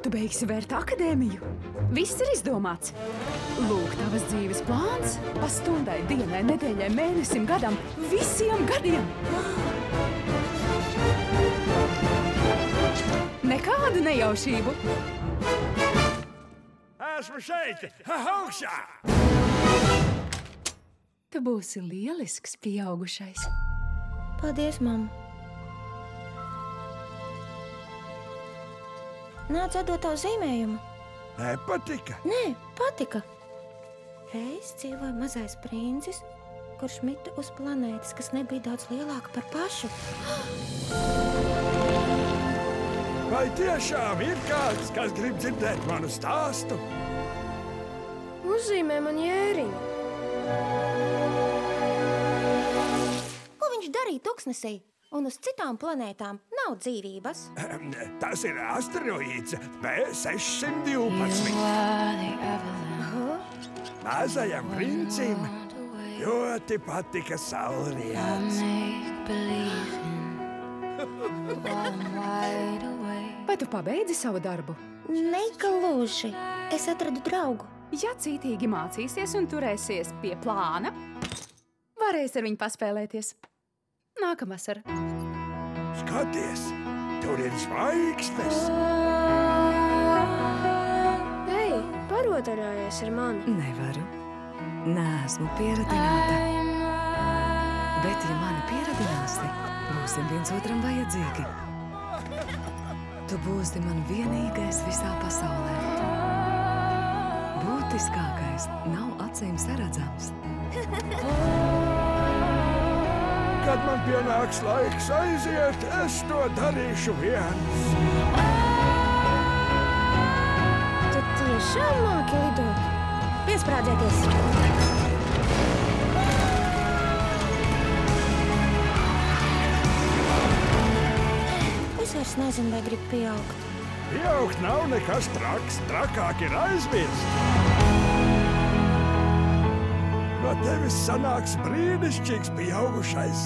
Tu beigsi vērt akadēmiju. Viss ir izdomāts. Lūk, tavas dzīves plāns. Pa stundai, dienai, nedēļai, mēnesim, gadam. Visiem gadiem! Nekādu nejaušību. Esmu šeit! Augšā! Tu būsi lielisks pieaugušais. Paldies, mamma. Nāc atdot tavu zīmējumu. Nepatika? Nē, patika. Reiz dzīvoja mazais princis, kurš mita uz planētas, kas nebija daudz lielāka par pašu. Vai tiešām ir kāds, kas grib dzirdēt manu stāstu? Uzzīmē man jēriņu. Ko viņš darīja tuksnesī? Un uz citām planētām nav dzīvības. Tas ir asteroīds B612. Mazajam princim ļoti patika saulrietis. Vai tu pabeidzi savu darbu? Negluži. Es atradu draugu. Ja cītīgi mācīsies un turēsies pie plāna, varēsi ar viņu paspēlēties. Nākamvasar. Skaties, tur ir zvaigznes. Ej, parotaļājies ar mani. Nevaru. Neesmu pieradināta. Bet, ja mani pieradināsi, būsim viens otram vajadzīgi. Tu būsi man vienīgais visā pasaulē. Būtiskākais nav acīm saredzams. Kad man pienāks laiks aiziet, es to darīšu viens. Tu tiešām māki lidot? Piesprādzieties! Es vairs nezinu, vai gribu pieaugt. Pieaugt nav nekas traks, trakāk ir aizmirst. No tevis sanāks brīnišķīgs pieaugušais.